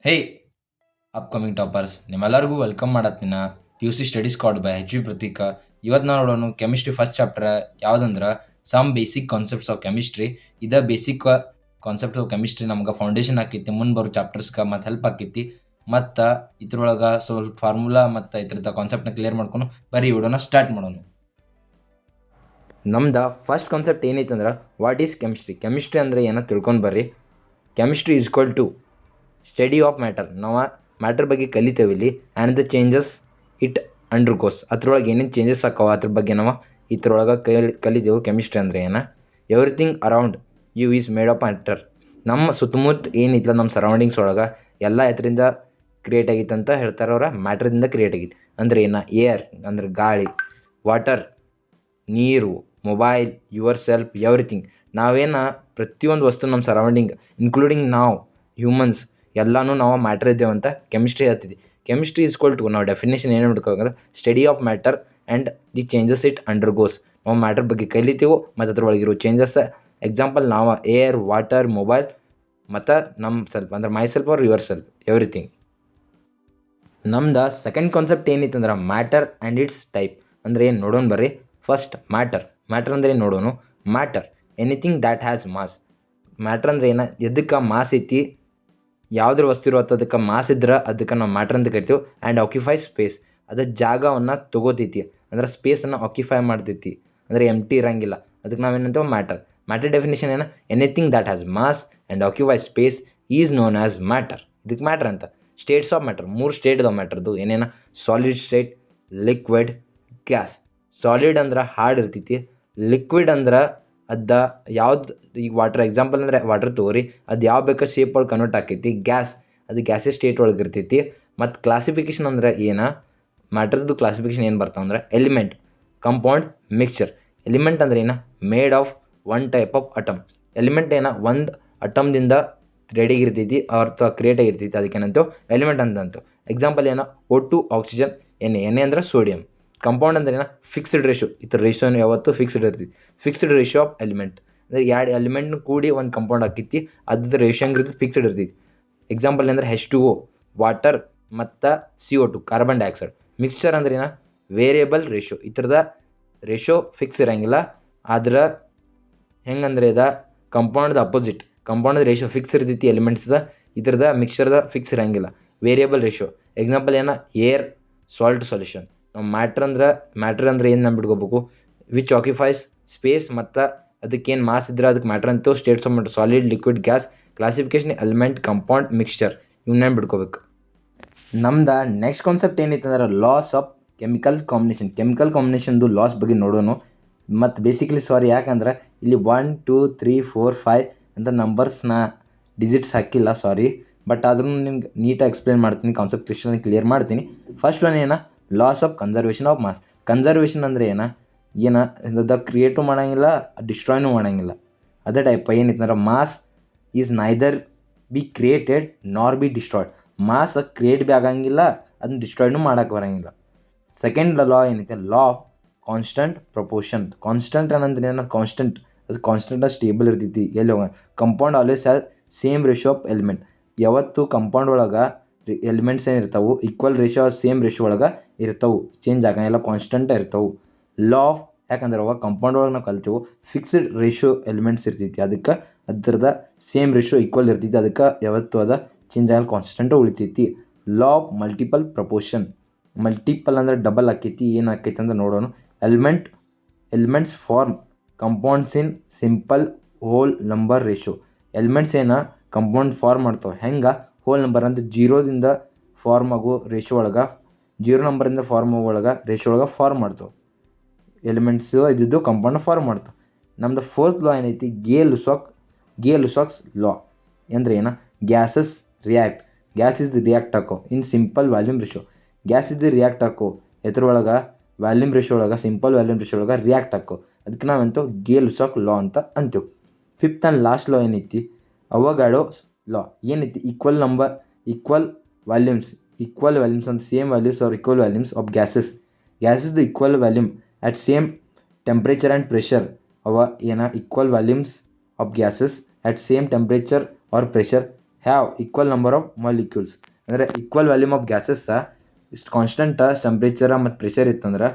ಹೇ upcoming toppers ನಿಮ್ಮೆಲ್ಲರಿಗೂ welcome ಮಾಡತ್ತೀನ P U C study squad by H V Prateek. ಇವತ್ತು ನಾವು ನೋಡೋಣ ಕೆಮಿಸ್ಟ್ರಿ ಫಸ್ಟ್ ಚಾಪ್ಟರ್ ಯಾವುದಂದ್ರೆ some basic concepts of chemistry. ಇದ ಬೇಸಿಕ್ ಕಾನ್ಸೆಪ್ಟ್ ಆಫ್ ಕೆಮಿಸ್ಟ್ರಿ ನಮ್ಗೆ ಫೌಂಡೇಶನ್ ಆಕೈತಿ, ಮುಂದೆ ಬರೋ ಚಾಪ್ಟರ್ಸ್ಗೆ ಮತ್ತು ಹೆಲ್ಪ್ ಆಕೈತಿ. ಮತ್ತು ಇದ್ರೊಳಗೆ ಸ್ವಲ್ಪ ಫಾರ್ಮುಲಾ ಮತ್ತು ಇದ್ರದ ಕಾನ್ಸೆಪ್ಟ್ನ ಕ್ಲಿಯರ್ ಮಾಡ್ಕೊಂಡು ಬರೀ ವಿಡಿಯೋನ ಸ್ಟಾರ್ಟ್ ಮಾಡೋಣ. ನಮ್ದು ಫಸ್ಟ್ ಕಾನ್ಸೆಪ್ಟ್ ಏನೈತೆ ಅಂದ್ರೆ ವಾಟ್ ಈಸ್ ಕೆಮಿಸ್ಟ್ರಿ. ಕೆಮಿಸ್ಟ್ರಿ ಅಂದರೆ ಏನೋ ತಿಳ್ಕೊಂಡು ಬರ್ರಿ. Chemistry is equal to study of matter. ನಾವು ಮ್ಯಾಟರ್ ಬಗ್ಗೆ ಕಲಿತೇವೆ ಇಲ್ಲಿ. And the changes it undergoes. ಅದ್ರೊಳಗೆ ಏನೇನು ಚೇಂಜಸ್ ಆಕ್ಕವ ಅದ್ರ ಬಗ್ಗೆ ನಾವು ಇದ್ರೊಳಗೆ ಕಲಿತೇವೆ. ಕೆಮಿಸ್ಟ್ರಿ ಅಂದರೆ ಏನು? Everything around you is made of matter. ನಮ್ಮ ಸುತ್ತಮುತ್ತ ಏನಿಲ್ಲ ನಮ್ಮ ಸರೌಂಡಿಂಗ್ಸ್ ಒಳಗೆ ಎಲ್ಲ ಎದರಿಂದ ಕ್ರಿಯೇಟ್ ಆಗಿತ್ತು ಅಂತ ಹೇಳ್ತಾರೆ ಅವ್ರ. ಮ್ಯಾಟ್ರಿಂದ ಕ್ರಿಯೇಟ್ ಆಗಿತ್ತು ಅಂದರೆ ಏನು? ಏರ್ ಅಂದರೆ ಗಾಳಿ, ವಾಟರ್ ನೀರು, ಮೊಬೈಲ್, ಯುವರ್ ಸೆಲ್ಫ್, ಎವ್ರಿಥಿಂಗ್. ನಾವೇನು ಪ್ರತಿಯೊಂದು ವಸ್ತು ನಮ್ಮ ಸರೌಂಡಿಂಗ್ ಇನ್ಕ್ಲೂಡಿಂಗ್ ನಾವು ಹ್ಯೂಮನ್ಸ್ ಎಲ್ಲನೂ ನಾವು ಮ್ಯಾಟ್ರ್ ಇದ್ದೇವೆ ಅಂತ ಕೆಮಿಸ್ಟ್ರಿ ಹೇಳ್ತಿದ್ವಿ. ಕೆಮಿಸ್ಟ್ರಿ ಈಸ್ಕ್ವಲ್ ಟು ನಾವು ಡೆಫಿನೇಷನ್ ಏನು ಮಾಡ್ಕೋಬೇಕಂದ್ರೆ study of matter and the changes it undergoes. ನಾವು ಮ್ಯಾಟರ್ ಬಗ್ಗೆ ಕಲಿತೀವೋ ಮತ್ತು ಅದ್ರೊಳಗಿರೋ ಚೇಂಜಸ್. ಎಕ್ಸಾಂಪಲ್ ನಾವು ಏರ್, ವಾಟರ್, ಮೊಬೈಲ್ ಮತ್ತು ನಮ್ಮ ಸೆಲ್ಫ್ ಅಂದರೆ myself or yourself, everything. ನಮ್ದು ಸೆಕೆಂಡ್ ಕಾನ್ಸೆಪ್ಟ್ ಏನಿತ್ತು ಅಂದ್ರೆ ಮ್ಯಾಟರ್ ಆ್ಯಂಡ್ ಇಟ್ಸ್ ಟೈಪ್. ಅಂದರೆ ಏನು ನೋಡೋಣ ಬರ್ರಿ. ಫಸ್ಟ್ ಮ್ಯಾಟರ್ ಅಂದರೆ ಏನು ನೋಡೋಣ. Matter anything that has mass. Matter ಅಂದರೆ ಏನು? ಎದಕ್ಕೆ ಮಾಸ್ ಐತಿ, ಯಾವುದ್ರ ವಸ್ತು ಇರುವತ್ತು ಅದಕ್ಕೆ ಮಾಸ್ ಇದ್ರೆ ಅದಕ್ಕೆ ನಾವು ಮ್ಯಾಟ್ರ್ ಅಂತ ಕರಿತೀವಿ. ಆ್ಯಂಡ್ ಆಕ್ಯುಪೈ ಸ್ಪೇಸ್, ಅದು ಜಾಗವನ್ನು ತೊಗೋತೈತಿ ಅಂದ್ರೆ ಸ್ಪೇಸನ್ನು ಆಕ್ಯುಪೈ ಮಾಡ್ತೈತಿ ಅಂದರೆ ಎಂಟಿ ಇರೋಂಗಿಲ್ಲ. ಅದಕ್ಕೆ ನಾವೇನಂತೇವೆ ಮ್ಯಾಟರ್. ಮ್ಯಾಟರ್ ಡೆಫಿನೇಷನ್ ಏನು? Anything that has mass and occupy space is known as matter. ಇದಕ್ಕೆ ಮ್ಯಾಟ್ರ್ ಅಂತ. ಸ್ಟೇಟ್ಸ್ ಆಫ್ ಮ್ಯಾಟರ್ 3 ಸ್ಟೇಟ್ ಇದಾವೆ ಮ್ಯಾಟ್ರದ್ದು. ಏನೇನು? Solid state, liquid, gas. Solid ಅಂದ್ರೆ ಹಾರ್ಡ್ ಇರ್ತೈತಿ. ಲಿಕ್ವಿಡ್ ಅಂದ್ರೆ ಯಾವ್ದು ಈಗ ವಾಟರ್ ಎಕ್ಸಾಂಪಲ್ ಅಂದರೆ ವಾಟರ್ ತೊಗೋರಿ, ಅದು ಯಾವ ಬೇಕಾ ಶೇಪ್ ಒಳಗೆ ಕನ್ವರ್ಟ್ ಆಕೈತಿ. ಗ್ಯಾಸ್ ಅದು ಗ್ಯಾಸಸ್ ಸ್ಟೇಟ್ ಒಳಗೆ ಇರ್ತೈತಿ. ಮತ್ತು ಕ್ಲಾಸಿಫಿಕೇಷನ್ ಅಂದರೆ ಏನು? ಮ್ಯಾಟರ್ದು ಕ್ಲಾಸಿಫಿಕೇಷನ್ ಏನು ಬರ್ತಾವೆ ಅಂದ್ರೆ ಎಲಿಮೆಂಟ್, ಕಂಪೌಂಡ್, ಮಿಕ್ಸ್ಚರ್. ಎಲಿಮೆಂಟ್ ಅಂದ್ರೆ ಏನು? Made of one type of atom. Element ಏನು? ಒಂದು ಅಟಮ್ದಿಂದ ರೆಡಿಗಿರ್ತೈತಿ ಅಥವಾ ಕ್ರಿಯೇಟ್ ಆಗಿರ್ತೈತಿ, ಅದಕ್ಕೇನಂತೇವೆ ಎಲಿಮೆಂಟ್ ಅಂತಂತು. ಎಕ್ಸಾಂಪಲ್ ಏನು? O2 ಆಕ್ಸಿಜನ್, ಎಣ್ಣೆ ಅಂದರೆ ಸೋಡಿಯಂ. ಕಂಪೌಂಡ್ ಅಂದ್ರೆ ಏನು? Fixed ratio. ಇದ್ರ ರೇಷಿಯೋನು ಯಾವತ್ತೂ ಫಿಕ್ಸ್ಡ್ ಇರ್ತೈತಿ. ಫಿಕ್ಸ್ಡ್ ರೇಷಿಯೋ ಆಫ್ ಎಲಿಮೆಂಟ್ ಅಂದರೆ ಎರಡು ಎಲಿಮೆಂಟ್ನ ಕೂಡಿ ಒಂದು ಕಂಪೌಂಡ್ ಆಕೈತಿ, ಅದ್ರ ರೇಷಿಯೋ ಇರ್ತೈತಿ, ಫಿಕ್ಸ್ಡ್ ಇರ್ತೈತಿ. ಎಕ್ಸಾಂಪಲ್ ಅಂದರೆ H2O ವಾಟರ್ ಮತ್ತು CO2 ಕಾರ್ಬನ್ ಡೈಆಕ್ಸೈಡ್. ಮಿಕ್ಸ್ಚರ್ ಅಂದ್ರೆ ಏನು? Variable ratio. ಈ ಥರದ ರೇಷಿಯೋ ಫಿಕ್ಸ್ ಇರೋಂಗಿಲ್ಲ. ಆದ್ರೆ ಹೆಂಗಂದ್ರೆ ಕಂಪೌಂಡ್ದ ಅಪೋಸಿಟ್. ಕಂಪೌಂಡ್ ರೇಷಿಯೋ ಫಿಕ್ಸ್ ಇರ್ತೈತಿ ಎಲಿಮೆಂಟ್ಸ್ದ, ಇದ್ರದ ಮಿಕ್ಸ್ಚರ್ದ ಫಿಕ್ಸ್ ಇರೋಂಗಿಲ್ಲ, ವೇರಿಯಬಲ್ ರೇಷಿಯೋ. ಎಕ್ಸಾಂಪಲ್ ಏನು? Air, salt solution. ನಾವು ಮ್ಯಾಟ್ರ್ ಅಂದ್ರೆ ಏನು ನಂಬಿಟ್ಕೋಬೇಕು? ವಿಚ್ ಆಕ್ಯುಪೈಸ್ ಸ್ಪೇಸ್ ಮತ್ತು ಅದಕ್ಕೇನು ಮಾಸ್ ಇದ್ರೆ ಅದಕ್ಕೆ ಮ್ಯಾಟ್ರ್ ಅಂತೂ. States of matter solid, liquid, gas. Classification element, compound, mixture. ಇವನ್ನ ಬಿಡ್ಕೋಬೇಕು. ನಮ್ದು ನೆಕ್ಸ್ಟ್ ಕಾನ್ಸೆಪ್ಟ್ ಏನೈತೆ ಅಂದ್ರೆ laws of chemical combination. Chemical ಕಾಂಬಿನೇಷನ್ದು ಲಾಸ್ ಬಗ್ಗೆ ನೋಡೋಣ. ಮತ್ತು ಬೇಸಿಕಲಿ ಯಾಕಂದ್ರೆ ಇಲ್ಲಿ 1 2 3 4 5 ಅಂತ ನಂಬರ್ಸ್ನ ಡಿಜಿಟ್ಸ್ ಹಾಕಿಲ್ಲ, ಸಾರಿ. ಬಟ್ ಆದ್ರೂ ನಿಮ್ಗೆ ನೀಟಾಗಿ ಎಕ್ಸ್ಪ್ಲೇನ್ ಮಾಡ್ತೀನಿ, ಕಾನ್ಸೆಪ್ಟ್ ಕ್ಲಿಯರ್ ಮಾಡ್ತೀನಿ. ಫಸ್ಟ್ ಒನ್ ಏನು? Laws of conservation of mass. Conservation ಅಂದರೆ ಏನು ಕ್ರಿಯೇಟು ಮಾಡೋಂಗಿಲ್ಲ, ಡಿಸ್ಟ್ರಾಯ್ನೂ ಮಾಡೋಂಗಿಲ್ಲ. ಅದೇ ಟೈಪ್ ಏನಿತ್ತಂದ್ರೆ mass is neither be created nor be destroyed. Mass create ಭೀ ಆಗಂಗಿಲ್ಲ, ಅದನ್ನ ಡಿಸ್ಟ್ರಾಯ್ನೂ ಮಾಡೋಕ್ಕೆ ಬರೋಂಗಿಲ್ಲ. ಸೆಕೆಂಡ್ ಲಾ ಏನೈತೆ? Law of constant proportion. Constant ಏನಂದ್ರೆ ಏನು? ಕಾನ್ಸ್ಟೆಂಟ್ ಅದು ಕಾನ್ಸ್ಟೆಂಟಾಗಿ ಸ್ಟೇಬಲ್ ಇರ್ತೈತಿ. ಎಲ್ಲಿ compound always has same ratio of element. ಯಾವತ್ತು ಕಂಪೌಂಡ್ ಒಳಗೆ ಎಲಿಮೆಂಟ್ಸ್ ಏನಿರ್ತಾವೆ equal ratio are same ratio ಒಳಗೆ ಇರ್ತಾವೆ, ಚೇಂಜ್ ಆಗಂಗಿಲ್ಲ, ಕಾನ್ಸ್ಟಂಟ ಇರ್ತಾವೆ. ಲಾ ಆಫ್ ಯಾಕಂದ್ರೆ ಅವಾಗ ಕಂಪೌಂಡ್ ಒಳಗೆ ನಾವು ಕಲ್ತೀವಿ ಫಿಕ್ಸ್ಡ್ ರೇಷಿಯೋ ಎಲಿಮೆಂಟ್ಸ್ ಇರ್ತೈತಿ, ಅದಕ್ಕೆ ಅದ್ರದ ಸೇಮ್ ರೇಷಿಯೋ ಈಕ್ವಲ್ ಇರ್ತೈತಿ, ಅದಕ್ಕೆ ಯಾವತ್ತು ಚೇಂಜ್ ಆಗಲ್ಲ, ಕಾನ್ಸ್ಟೆಂಟ ಉಳಿತೈತಿ. Law of multiple proportion. Multiple ಅಂದರೆ ಡಬಲ್ ಆಕೈತಿ. ಏನು ಆಕೈತಿ ಅಂತ ನೋಡೋಣ. Elements form compounds in simple whole number ratio. Elements compound form ಮಾಡ್ತಾವೆ ಹೆಂಗೆ? ಹೋಲ್ ನಂಬರ್ ಅಂದರೆ ಜೀರೋದಿಂದ ಫಾರ್ಮ್ ಆಗೋ ರೇಷಿಯೋ ಒಳಗೆ, 0 ನಂಬರಿಂದ ಫಾರ್ಮ್ ಆಗೋ ಒಳಗೆ ರೇಷಿಯೋ ಒಳಗೆ ಫಾರ್ಮ್ ಮಾಡ್ತಾವೆ. ಎಲಿಮೆಂಟ್ಸು ಇದ್ದಿದ್ದು ಕಂಪೌಂಡ್ ಫಾರ್ಮ್ ಮಾಡ್ತಾವೆ. ನಮ್ಮದು ಫೋರ್ತ್ ಲಾ ಏನೈತಿ? ಗೇ-ಲುಸಾಕ್ಸ್ ಲಾ. ಅಂದರೆ ಏನು? Gases react. Gas is react ಹಾಕೋ in simple volume ratio. Gas ಇದ್ದು ರಿಯಾಕ್ಟ್ ಹಾಕೋ ಎದ್ರೊಳಗೆ? ವ್ಯಾಲ್ಯೂಮ್ ರೇಷಿಯೋ ಒಳಗೆ, ಸಿಂಪಲ್ ವ್ಯಾಲ್ಯೂಮ್ ರೇಷಿಯೋ ಒಳಗೆ ರಿಯಾಕ್ಟ್ ಹಾಕೋ. ಅದಕ್ಕೆ ನಾವಂತೂ ಗೇ-ಲುಸಾಕ್ ಲಾ ಅಂತ ಅಂತೀವಿ. ಫಿಫ್ತ್ ಆ್ಯಂಡ್ ಲಾಸ್ಟ್ ಲಾ ಏನೈತಿ? Avogadro law. ಏನೈತಿ? ಈಕ್ವಲ್ ವ್ಯಾಲ್ಯೂಮ್ಸ್ ಅಂತ same values are equal volumes of ಗ್ಯಾಸಸ್ದು equal volume at same temperature and pressure. Equal volumes of gases at same temperature or pressure have equal number of molecules. ಅಂದರೆ equal volume of gases ಇಷ್ಟು constant temperature ಮತ್ತು pressure ಇತ್ತಂದ್ರೆ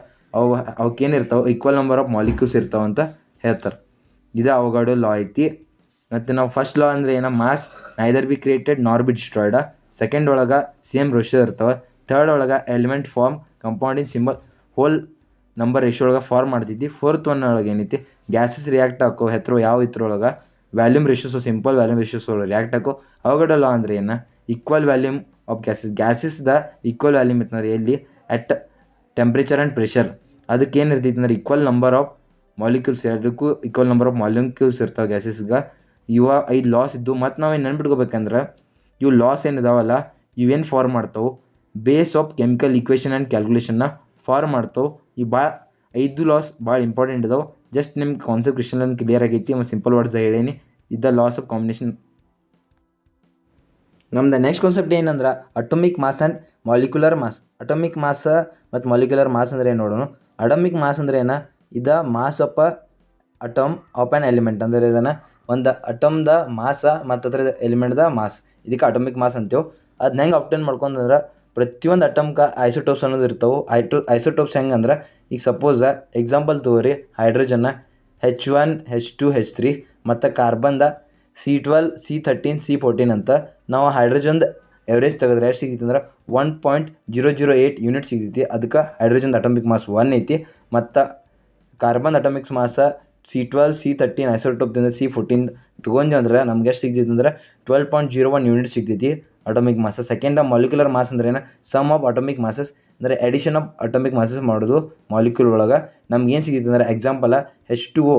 ಅವಕ್ಕೇನಿರ್ತಾವೆ equal number of molecules ಇರ್ತಾವೆ ಅಂತ ಹೇಳ್ತಾರೆ. ಇದು ಅವಗಾಡೋ ಲಾ ಐತಿ. ಮತ್ತು ನಾವು ಫಸ್ಟ್ ಲಾ ಅಂದರೆ mass neither be created nor be destroyed. Second ಒಳಗೆ ಸೇಮ್ ರೇಷಿಯೋ ಇರ್ತಾವೆ. ಥರ್ಡ್ ಒಳಗೆ element form compounding simple whole number ratio ಒಳಗೆ ಫಾರ್ಮ್ ಮಾಡ್ತಿದ್ದಿ. ಫೋರ್ತ್ ಒನ್ ಒಳಗೆ ಏನೈತಿ ಗ್ಯಾಸಸ್ ರಿಯಾಕ್ಟ್ ಹಾಕೋ ಯಾವ ಇದ್ರೊಳಗೆ volume ratios simple volume ratios ಒಳಗೆ ರಿಯಾಕ್ಟ್ ಹಾಕೋ. ಅವಗಡ ಲಾ ಅಂದರೆ ಈಕ್ವಲ್ ವ್ಯಾಲ್ಯೂಮ್ ಆಫ್ ಗ್ಯಾಸಸ್ದ ಈಕ್ವಲ್ ವ್ಯಾಲ್ಯೂಮ್ ಇರ್ತಂದ್ರೆ ಎಲ್ಲಿ ಅಟ್ ಟೆಂಪ್ರೇಚರ್ ಆ್ಯಂಡ್ ಪ್ರೆಷರ್. ಅದಕ್ಕೆ ಏನು ಇರ್ತೈತಿ ಅಂದ್ರೆ ಈಕ್ವಲ್ ನಂಬರ್ ಆಫ್ ಮಾಲಿಕ್ಯೂಲ್ಸ್, ಎರಡಕ್ಕೂ ಈಕ್ವಲ್ ನಂಬರ್ ಆಫ್ ಮಾಲಿಕ್ಯೂಲ್ಸ್ ಇರ್ತಾವೆ ಗ್ಯಾಸಸ್ಗೆ. ಇವ 5 ಲಾಸ್ ಇದ್ದು. ಮತ್ತು ನಾವೇನು ನೆನ್ಪಿಟ್ಕೋಬೇಕಂದ್ರೆ ಇವು ಲಾಸ್ ಏನಿದಾವಲ್ಲ ಇವೇನು ಫಾರ್ಮ್ ಮಾಡ್ತಾವೆ base of chemical equation and ಕ್ಯಾಲ್ಕುಲೇಷನ್ನ ಫಾರ್ಮ್ ಮಾಡ್ತಾವೆ. ಈ 5 ಲಾಸ್ ಭಾಳ ಇಂಪಾರ್ಟೆಂಟ್ ಇದಾವೆ. ಜಸ್ಟ್ ನಿಮ್ಗೆ ಕಾನ್ಸೆಪ್ಟ್ ಕ್ರಿಶ್ಚನ್ ಕ್ಲಿಯರ್ ಆಗೈತಿ. ಮತ್ತು ಸಿಂಪಲ್ ವರ್ಡ್ಸ್ ಹೇಳೀನಿ. ಇದ್ದ ಲಾಸ್ ಆಫ್ ಕಾಂಬಿನೇಷನ್. ನಮ್ದು ನೆಕ್ಸ್ಟ್ ಕಾನ್ಸೆಪ್ಟ್ ಏನಂದ್ರೆ atomic mass and molecular mass. Atomic mass ಮತ್ತು ಮಾಲಿಕ್ಯುಲರ್ ಮಾಸ್ ಅಂದರೆ ಏನು ನೋಡೋಣ. ಅಟೋಮಿಕ್ ಮಾಸ್ ಅಂದರೆ ಇದು mass of atom of an element. ಅಂದರೆ ಇದನ್ನು ಒಂದು ಅಟಮ್ದ ಮಾಸ ಮತ್ತು ಅದರ ಎಲಿಮೆಂಟ್ದ ಮಾಸ್, ಇದಕ್ಕೆ ಅಟೋಮಿಕ್ ಮಾಸ್ ಅಂತೇವೆ. ಅದನ್ನ ಹೆಂಗೆ ಅಪ್ಟೇನ್ ಮಾಡ್ಕೊಂಡ್ರೆ ಪ್ರತಿಯೊಂದು ಅಟಮ್ಗೆ ಐಸೋಟೋಪ್ಸ್ ಅನ್ನೋದು ಇರ್ತವೆ. ಐಸೋಟೋಪ್ಸ್ ಹೆಂಗೆ ಅಂದ್ರೆ ಈಗ ಸಪೋಸ್ ಎಕ್ಸಾಂಪಲ್ ತಗೋರಿ, ಹೈಡ್ರೋಜನ್ನ H1 H2 H3 ಮತ್ತು ಕಾರ್ಬನ್ದ C12 C13 C14 ಅಂತ. ನಾವು ಹೈಡ್ರೋಜನ್ದು ಎವರೇಜ್ ತೆಗೆದ್ರೆ ಎಷ್ಟು ಸಿಗ್ತೈತಿ ಅಂದ್ರೆ 1.008 ಯೂನಿಟ್ ಸಿಗ್ತೈತಿ. ಅದಕ್ಕೆ ಹೈಡ್ರೋಜನ್ದು ಅಟೋಮಿಕ್ ಮಾಸ್ 1 ಐತಿ. ಮತ್ತು ಕಾರ್ಬನ್ ಅಟೋಮಿಕ್ಸ್ ಮಾಸ C12 C13 ಐಸೋಟೋಪ್ದಿಂದ C14 ತೊಗೊಂಡು ಅಂದ್ರೆ ನಮ್ಗೆ ಎಷ್ಟು ಸಿಗ್ತೈತಿ ಅಂದ್ರೆ 12.01 ಯೂನಿಟ್ ಸಿಗ್ತೈತಿ ಅಟೋಮಿಕ್ ಮಾಸ. ಸೆಕೆಂಡ್ ಮಾಲಿಕ್ಯುಲರ್ ಮಾಸ್ ಅಂದ್ರೆ ಸಮ್ ಆಫ್ ಅಟೋಮಿಕ್ ಮಾಸಸ್, ಅಂದರೆ ಎಡಿಷನ್ ಆಫ್ ಅಟೋಮಿಕ್ ಮಾಸಸ್ ಮಾಡೋದು ಮಾಲಿಕ್ಯೂಲ್ ಒಳಗೆ. ನಮ್ಗೆ ಏನು ಸಿಗ್ತೈತಿ ಅಂದ್ರೆ ಎಕ್ಸಾಂಪಲ್ H2O,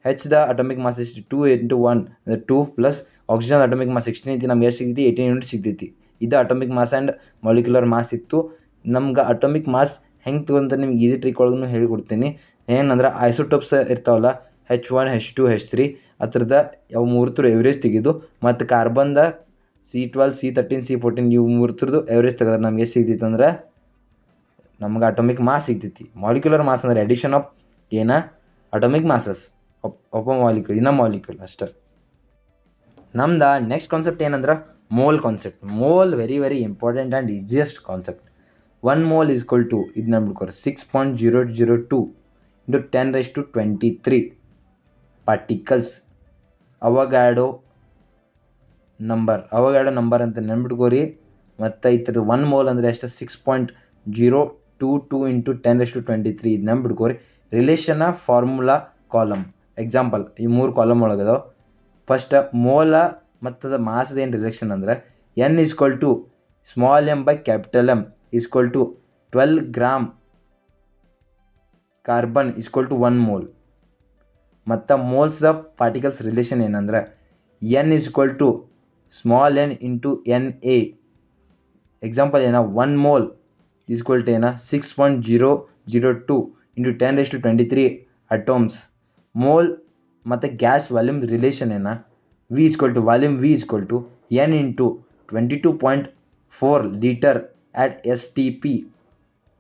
Hದ ಅಟೋಮಿಕ್ ಮಾಸ್ 2 × 1 ಅಂದರೆ 2 ಪ್ಲಸ್ ಆಕ್ಸಿಜನ್ ಅಟೋಮಿಕ್ ಮಾಸ್ 16 ಐತಿ. ನಮ್ಗೆ ಎಷ್ಟು ಸಿಗ್ತೈತಿ 18 ಯೂನಿಟ್ ಸಿಗ್ತೈತಿ. ಇದು atomic mass and molecular mass ಇತ್ತು. ನಮ್ಗೆ ಅಟೋಮಿಕ್ ಮಾಸ್ ಹೆಂಗೆ ತೊಗೊಂತ ನಿಮ್ಗೆ ಈಸಿ ಟ್ರಿಕ್ ಒಳಗೂ ಹೇಳಿಕೊಡ್ತೀನಿ. ಏನಂದ್ರೆ ಐಸೋಟೋಪ್ಸ್ ಇರ್ತಾವಲ್ಲ H1 H2 H3 ಅದ್ರದ ಅವು ಮೂರ್ತರು ಎವರೇಜ್ ತೆಗೆದು ಮತ್ತು ಕಾರ್ಬನ್ದ C12 C13 C14 ಇವು ಮೂರ್ತರದ್ದು ಎವರೇಜ್ ತೆಗೆದ್ರೆ ನಮ್ಗೆ ಎಷ್ಟು ಸಿಗ್ತೈತಿ ಅಂದ್ರೆ ನಮ್ಗೆ ಅಟೋಮಿಕ್ ಮಾಸ್ ಸಿಗ್ತೈತಿ. ಮಾಲಿಕ್ಯುಲರ್ ಮಾಸ್ ಅಂದರೆ addition of atomic masses of molecule molecule ಅಷ್ಟೇ. ನಮ್ದು ನೆಕ್ಸ್ಟ್ ಕಾನ್ಸೆಪ್ಟ್ ಏನಂದ್ರೆ mole concept. Mole very very important and easiest concept. 1 mole is equal to ಇದು ನಂಬಿಡ್ಕೋರಿ 6.002 × 10⁻23 ಪಾರ್ಟಿಕಲ್ಸ್. ಅವಗಾಡೋ ನಂಬರ್ ಅಂತ ನೆನ್ಬಿಟ್ಕೋರಿ. ಮತ್ತು ಇದ್ರದ್ದು 1 mole ಅಂದರೆ ಎಷ್ಟು 6.022 × 10⁻23 ಇದು ನೆನ್ಬಿಟ್ಕೋರಿ. ರಿಲೇಷನ್ನ ಫಾರ್ಮುಲಾ ಕಾಲಮ್ ಎಕ್ಸಾಂಪಲ್ ಈ 3 ಕಾಲಮ್ ಒಳಗದಾವೆ. ಫಸ್ಟ್ ಮೋಲ ಮತ್ತು ಅದು ಮಾಸದ ಏನು ರಿಲೇಷನ್ ಅಂದರೆ N = small m / capital M = 12 gram carbon = 1 mole. ಮತ್ತು ಮೋಲ್ಸ್ ದ ಪಾರ್ಟಿಕಲ್ಸ್ ರಿಲೇಷನ್ ಏನಂದ್ರೆ N = small n × Na. Example 1 mole = 6.002 × 10⁻23 atoms. Mole ಮತ್ತು gas volume relation volume V = N × 22.4 litre at STP.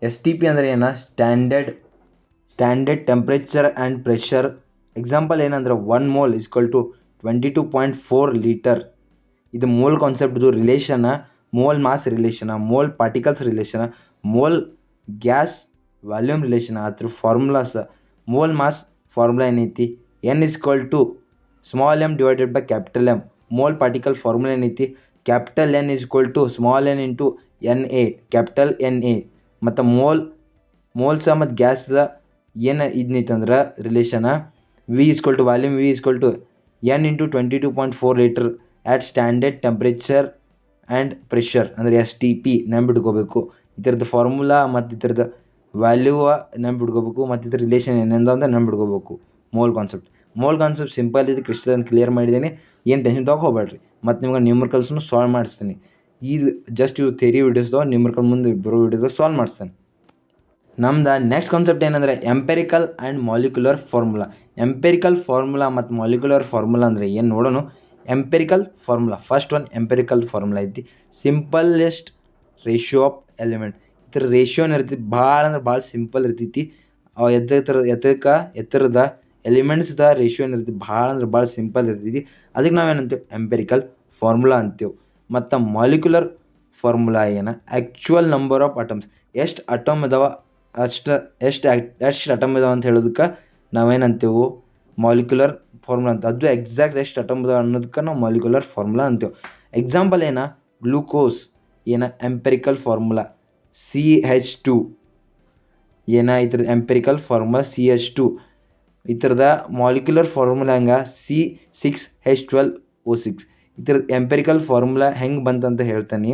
STP ಅಂದರೆ standard temperature and pressure. Example 1 mole = 22.4 litre. ಇದು mole ಕಾನ್ಸೆಪ್ಟ್ದು relation, mole mass relation, mole particles relation, mole gas volume relation. ಅದ್ರ formulas mole mass formula ಏನೈತಿ N = small m / capital M. Mole particle formula ಏನೈತಿ capital N = small n × Na capital Na. ಮತ್ತು moles ಮತ್ತು ಗ್ಯಾಸ್ದ ಏನು ಇದನ್ನೈತೆ ಅಂದ್ರೆ relation V = volume V = N × 22.4 litre at standard temperature and pressure ಅಂದರೆ STP ನೆನ್ಬಿಟ್ಕೋಬೇಕು. ಇದರದ್ದು ಫಾರ್ಮುಲಾ ಮತ್ತು ಇದರದ್ದು ವ್ಯಾಲ್ಯೂ ನೆನ್ಬಿಟ್ಕೋಬೇಕು. ಮತ್ತು ಇದ್ರ ರಿಲೇಷನ್ ಏನೆಂದ ಅಂತ ನೆನ್ಬಿಟ್ಕೋಬೇಕು. ಮೋಲ್ ಕಾನ್ಸೆಪ್ಟ್ ಸಿಂಪಲ್ ಇದು, ಕ್ರಿಸ್ಟಲ್ ಕ್ಲಿಯರ್ ಮಾಡಿದ್ದೀನಿ. ಏನು ಟೆನ್ಷನ್ ತೊಗೊಳಕ್ಕೆ ಹೋಗ್ಬೇಡ್ರಿ. ಮತ್ತು ನಿಮ್ಗೆ ನ್ಯೂಮರಿಕಲ್ಸ್ನು ಸಾಲ್ವ್ ಮಾಡಿಸ್ತೀನಿ. ಇದು ಜಸ್ಟ್ ಇವು ಥಿಯರಿ ವೀಡಿಯೋಸ್ದು ನ್ಯೂಮರಿಕಲ್ ಮುಂದೆ ಬರೋ ವೀಡಿಯೋದಾಗ ಸಾಲ್ವ್ ಮಾಡಿಸ್ತೇನೆ. ನಮ್ದು ನೆಕ್ಸ್ಟ್ ಕಾನ್ಸೆಪ್ಟ್ ಏನಂದರೆ empirical and molecular formula. Empirical formula ಮತ್ತು ಮಾಲಿಕ್ಯುಲರ್ ಫಾರ್ಮುಲಾ ಅಂದರೆ ಏನು ನೋಡೋಣ. Empirical formula first one empirical formula ಐತಿ ಸಿಂಪಲ್ಲೆಸ್ಟ್ ರೇಷಿಯೋ ಆಫ್ ಎಲಿಮೆಂಟ್. ಇದ್ರ ರೇಷಿಯೋನ ಇರ್ತೈತಿ ಭಾಳ ಅಂದ್ರೆ ಭಾಳ ಸಿಂಪಲ್ ಇರ್ತೈತಿ. ಅವು ಎತ್ತರದ ಎಲಿಮೆಂಟ್ಸ್ದ ರೇಷಿಯೋ ಏನಿರ್ತೈತಿ ಭಾಳ ಅಂದ್ರೆ ಭಾಳ ಸಿಂಪಲ್ ಇರ್ತೈತಿ. ಅದಕ್ಕೆ ನಾವೇನಂತೇವೆ ಎಂಪೆರಿಕಲ್ ಫಾರ್ಮುಲಾ ಅಂತೇವೆ. ಮತ್ತು ಮಾಲಿಕ್ಯುಲರ್ ಫಾರ್ಮುಲಾ ಏನು ಆ್ಯಕ್ಚುಯಲ್ ನಂಬರ್ ಆಫ್ ಅಟಮ್ಸ್ ಎಷ್ಟು ಅಟಮ್ ಇದಾವ ಎಷ್ಟು ಅಟಮ್ ಇದಾವೆ ಅಂತ ಹೇಳೋದಕ್ಕೆ ನಾವೇನಂತೀವಿ ಮಾಲಿಕ್ಯುಲರ್ ಫಾರ್ಮುಲಾ ಅಂತ. ಅದು ಎಕ್ಸಾಕ್ಟ್ ಎಷ್ಟು ಅಟಮ್ ಇದಾವೆ ಅನ್ನೋದಕ್ಕೆ ನಾವು ಮಾಲಿಕ್ಯುಲರ್ ಫಾರ್ಮುಲಾ ಅಂತೀವಿ. ಎಕ್ಸಾಂಪಲ್ ಏನ ಗ್ಲೂಕೋಸ್ ಏನ ಎಂಪೆರಿಕಲ್ ಫಾರ್ಮುಲಾ CH2 ಏನ ಇದ್ರದ್ದು ಎಂಪೆರಿಕಲ್ ಫಾರ್ಮುಲಾ CH2 ಇದ್ರದ ಮಾಲಿಕ್ಯುಲರ್ ಫಾರ್ಮುಲಾ ಹಂಗೆ C6H12O6 ಇದ್ರದ್ದು ಎಂಪೆರಿಕಲ್ ಫಾರ್ಮುಲಾ ಹೆಂಗೆ ಬಂತಂತ ಹೇಳ್ತಾನೆ.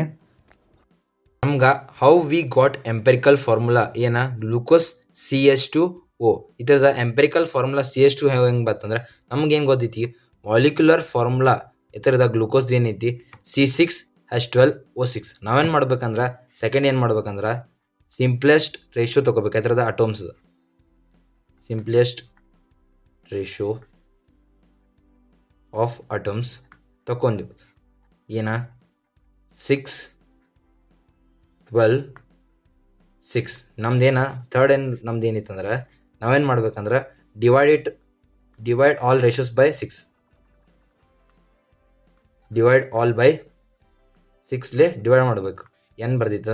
ನಮ್ಗೆ how we got empirical formula ಏನ ಗ್ಲೂಕೋಸ್ CH2O ಇದ್ರದ ಎಂಪೆರಿಕಲ್ ಫಾರ್ಮುಲಾ CH2 ಹೆಂಗೆ ಬಂತಂದ್ರೆ ನಮ್ಗೇನು ಗೊತ್ತೈತಿ ಮಾಲಿಕ್ಯುಲರ್ ಫಾರ್ಮುಲಾ ಇತರದ ಗ್ಲೂಕೋಸ್ ಏನೈತಿ C6H12O6. ನಾವೇನು ಮಾಡ್ಬೇಕಂದ್ರೆ ಸೆಕೆಂಡ್ ಏನು ಮಾಡ್ಬೇಕಂದ್ರೆ ಸಿಂಪ್ಲೆಸ್ಟ್ ರೇಷಿಯೋ ತೊಗೋಬೇಕು. ಇತರದ ಅಟೋಮ್ಸ್ ಸಿಂಪ್ಲೆಸ್ಟ್ ರೇಷಿಯೋ ಆಫ್ ಅಟಮ್ಸ್ ತಗೊಂಡು ಏನ 6 12 6 ನಮ್ದೇನ ಥರ್ಡ್ ಏನು ನಮ್ದು ಏನಿತ್ತಂದ್ರೆ ನಾವೇನು ಮಾಡ್ಬೇಕಂದ್ರೆ divide all ratios by 6 divide all by 6ಲೇ ಡಿವೈಡ್ ಮಾಡಬೇಕು. ಏನು ಬರ್ದಿತ್ತ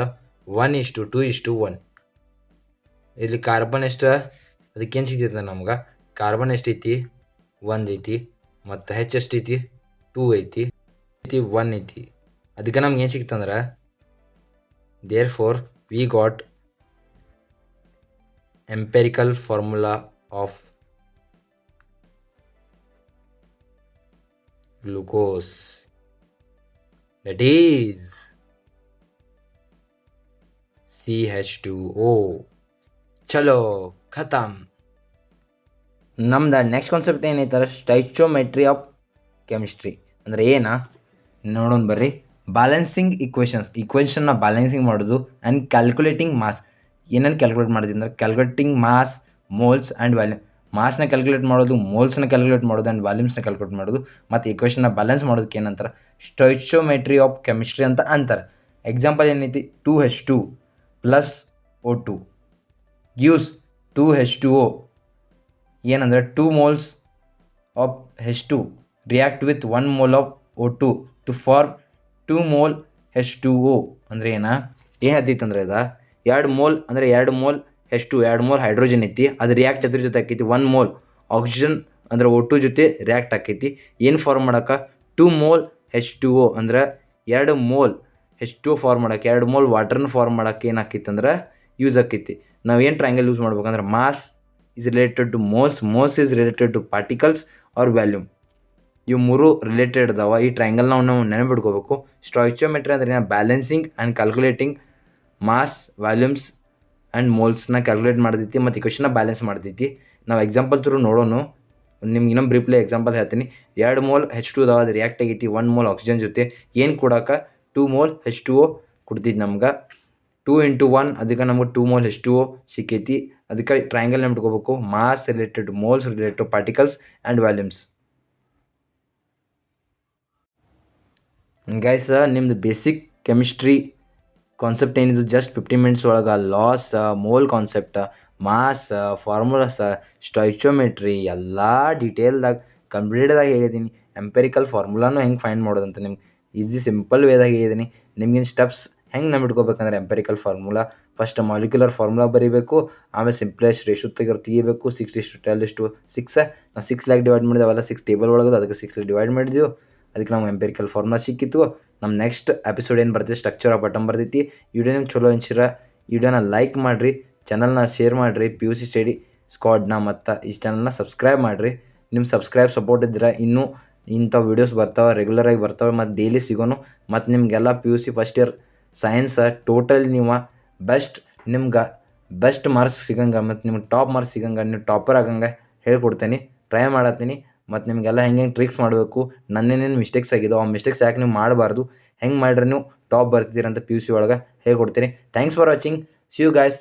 1:2:1. ಇಲ್ಲಿ ಕಾರ್ಬನ್ ಎಷ್ಟು ಅದಕ್ಕೇನು ಸಿಗ್ತೈತೆ ನಮ್ಗೆ ಕಾರ್ಬನ್ ಎಷ್ಟೈತಿ 1 ಐತಿ ಮತ್ತು H ಎಷ್ಟೈತಿ 2 ಐತಿ 1 ಐತಿ. ಅದಕ್ಕೆ ನಮ್ಗೆ ಏನು ಸಿಕ್ತಂದ್ರೆ therefore we got empirical formula of glucose that is CH2O. ಚಲೋ ಖತಮ್. ನಮ್ದು ನೆಕ್ಸ್ಟ್ ಕಾನ್ಸೆಪ್ಟ್ ಏನೈತಾರೆ ಸ್ಟೈಚೋಮೆಟ್ರಿ ಆಫ್ ಕೆಮಿಸ್ಟ್ರಿ ಅಂದರೆ ಏನ ನೋಡೋಣ ಬರ್ರಿ. ಬ್ಯಾಲೆನ್ಸಿಂಗ್ ಈಕ್ವೇಷನ್ನ ಬ್ಯಾಲೆನ್ಸಿಂಗ್ ಮಾಡೋದು ಆ್ಯಂಡ್ ಕ್ಯಾಲ್ಕುಲೇಟಿಂಗ್ ಮಾಸ್. ಏನೇನು ಕ್ಯಾಲ್ಕುಲೇಟ್ ಮಾಡಿದ್ವಿ ಅಂದ್ರೆ calculating mass moles and volume. ಮಾಸ್ನ ಕ್ಯಾಲ್ಕುಲೇಟ್ ಮಾಡೋದು, ಮೋಲ್ಸ್ನ ಕ್ಯಾಲ್ಕುಲೇಟ್ ಮಾಡೋದು ಆ್ಯಂಡ್ ವ್ಯಾಲ್ಯೂಮ್ಸ್ನ ಕ್ಯಾಲ್ಕುಲೇಟ್ ಮಾಡೋದು ಮತ್ತು ಈಕ್ವೇಷನ್ನ ಬ್ಯಾಲೆನ್ಸ್ ಮಾಡೋದಕ್ಕೆ ಏನಂತಾರೆ ಸ್ಟೈಚೋಮೆಟ್ರಿ ಆಫ್ ಕೆಮಿಸ್ಟ್ರಿ ಅಂತ ಅಂತಾರೆ. ಎಕ್ಸಾಂಪಲ್ ಏನೈತಿ 2H2 + O2 ಗಿವ್ಸ್ 2H2O. ಏನಂದರೆ 2 moles of H2 react with 1 mole of O2 to form 2 mole H2O. ಅಂದರೆ ಏನು ಹತ್ತೈತೆ ಅಂದ್ರೆ ಇದು 2 mole ಅಂದರೆ 2 mole H2 2 mole ಹೈಡ್ರೋಜನ್ ಐತಿ. ಅದು ರಿಯಾಕ್ಟ್ ಅದ್ರ ಜೊತೆ ಆಕೈತಿ 1 mole ಆಕ್ಸಿಜನ್ ಅಂದರೆ O2 ಜೊತೆ ರಿಯಾಕ್ಟ್ ಆಕೈತಿ. ಏನು ಫಾರ್ಮ್ ಮಾಡೋಕೆ 2 mole H2O ಅಂದ್ರೆ 2 mole H2O ಫಾರ್ಮ್ ಮಾಡೋಕೆ 2 mole ವಾಟರ್ನ ಫಾರ್ಮ್ ಮಾಡೋಕೆ ಏನು ಆಕೈತಿ ಅಂದ್ರೆ ಯೂಸ್ ಆಕೈತಿ. ನಾವು ಏನು ಟ್ರಯಾಂಗಲ್ ಯೂಸ್ ಮಾಡ್ಬೇಕಂದ್ರೆ mass is related to moles is related to particles or volume. ಇವು ಮೂರು ರಿಲೇಟೆಡ್ ಅದಾವ. ಈ ಟ್ರಯಾಂಗಲ್ ನಾವು ನೆನಪಿಟ್ಕೋಬೇಕು. ಸ್ಟಾಯ್ಚಿಯೋಮೆಟ್ರಿ ಅಂದ್ರೆ ಏನು balancing and calculating mass volumes and ಮೋಲ್ಸ್ನ ಕ್ಯಾಲ್ಕುಲೇಟ್ ಮಾಡ್ತೈತಿ ಮತ್ತು ಇಕ್ವೇಷನ್ನ ಬ್ಯಾಲೆನ್ಸ್ ಮಾಡ್ತೈತಿ. ನಾವು ಎಕ್ಸಾಂಪಲ್ ಥ್ರೂ ನೋಡೋಣ. ನಿಮ್ಗೆ ಇನ್ನೊಂದು ಬ್ರೀಫ್ಲಿ ಎಕ್ಸಾಂಪಲ್ ಹೇಳ್ತೀನಿ. 2 mole H2 ಅದಾವ, ಅದು ರಿಯಾಕ್ಟ್ ಆಗೈತಿ 1 mole ಆಕ್ಸಿಜನ್ ಜೊತೆ. ಏನು ಕೊಡೋಕೆ 2 mole H2O ಕೊಡ್ತೈತಿ ನಮ್ಗೆ. 2 × 1 ಅದಕ್ಕೆ ನಮ್ಗೆ 2 mole H2O ಸಿಕ್ಕೈತಿ. ಅದಕ್ಕೆ ಟ್ರಯಾಂಗಲ್ ನೆನಪಿಟ್ಕೋಬೇಕು. Mass related to moles related to particles and volumes. Guys ನಿಮ್ಮದು ಬೇಸಿಕ್ ಕೆಮಿಸ್ಟ್ರಿ ಕಾನ್ಸೆಪ್ಟ್ ಏನಿದು ಜಸ್ಟ್ 15 minutes ಒಳಗೆ laws, mole concept, mass, formulas, stoichiometry ಎಲ್ಲ ಡೀಟೇಲ್ದಾಗ ಕಂಪ್ಲೀಟ್ದಾಗ ಹೇಳಿದ್ದೀನಿ. ಎಂಪೆರಿಕಲ್ ಫಾರ್ಮುಲಾನು ಹೆಂಗೆ ಫೈಂಡ್ ಮಾಡೋದಂತ ನಿಮ್ಗೆ ಈಸಿ ಸಿಂಪಲ್ ವೇದಾಗ ಹೇಳಿದ್ದೀನಿ. ನಿಮ್ಗಿನ ಸ್ಟೆಪ್ಸ್ ಹೆಂಗೆ ನೆನಪಿಟ್ಕೋಬೇಕಂದ್ರೆ empirical formula first molecular formula ಬರೀಬೇಕು, ಆಮೇಲೆ ಸಿಂಪ್ಲೆಸ್ಟ್ ರೇಷಿಯೋ ತೆಗಿಬೇಕು 6:12:6. ನಾವು 6 ಲಾಕ್ ಡಿವೈಡ್ ಮಾಡಿದ್ವಿ, ಅವೆಲ್ಲ 6 ಟೇಬಲ್ ಒಳಗದು, ಅದಕ್ಕೆ 6 ಡಿವೈಡ್ ಮಾಡಿದ್ವಿ. ಅದಕ್ಕೆ ನಾವು ಎಂಪೆರಿಕಲ್ ಫಾರ್ಮುಲಾ ಸಿಕ್ಕಿತ್ತು. ನಮ್ಮ ನೆಕ್ಸ್ಟ್ ಎಪಿಸೋಡ್ ಏನು ಬರ್ತೈತಿ ಸ್ಟ್ರಕ್ಚರ್ ಆಫ್ ಅಟಮ್ ಬರ್ತೈತಿ. ವಿಡಿಯೋ ನಿಮ್ಗೆ ಚಲೋ ಅನ್ಸಿರ ವಿಡಿಯೋನ ಲೈಕ್ ಮಾಡಿರಿ, ಚಾನಲ್ನ ಶೇರ್ ಮಾಡಿರಿ, PUC ಸ್ಟಡಿ ಸ್ಕ್ವಾಡ್ನ ಮತ್ತು ಈ ಚಾನಲ್ನ ಸಬ್ಸ್ಕ್ರೈಬ್ ಮಾಡಿರಿ. ನಿಮ್ಮ ಸಬ್ಸ್ಕ್ರೈಬ್ ಸಪೋರ್ಟ್ ಇದ್ರೆ ಇನ್ನೂ ಇಂಥ ವೀಡಿಯೋಸ್ ಬರ್ತಾವೆ, ರೆಗ್ಯುಲರಾಗಿ ಬರ್ತಾವೆ ಮತ್ತು ಡೈಲಿ ಸಿಗೋನು. ಮತ್ತು ನಿಮಗೆಲ್ಲ PUC first year science total ನೀವು ನಿಮ್ಗೆ ಬೆಸ್ಟ್ ಮಾರ್ಕ್ಸ್ ಸಿಗಂಗೆ ಮತ್ತು ನಿಮ್ಗೆ ಟಾಪ್ ಮಾರ್ಕ್ಸ್ ಸಿಗಂಗೆ, ನೀವು ಟಾಪರ್ ಆಗಂಗೆ ಹೇಳ್ಕೊಡ್ತೀನಿ, ಟ್ರೈ ಮಾಡತ್ತೀನಿ. ಮತ್ತು ನಿಮಗೆಲ್ಲ ಹೆಂಗೆ ಟ್ರಿಕ್ಸ್ ಮಾಡಬೇಕು, ನನ್ನೇನೇನು ಮಿಸ್ಟೇಕ್ಸ್ ಆಗಿದಾವೆ ಆ ಮಿಸ್ಟೇಕ್ಸ್ ಯಾಕೆ ನೀವು ಮಾಡಬಾರ್ದು, ಹೆಂಗೆ ಮಾಡ್ರೆ ನೀವು ಟಾಪ್ ಬರ್ತಿದ್ದೀರಂತ PUC ಒಳಗೆ ಹೇಳ್ಕೊಡ್ತೀನಿ. Thanks for watching. See you guys.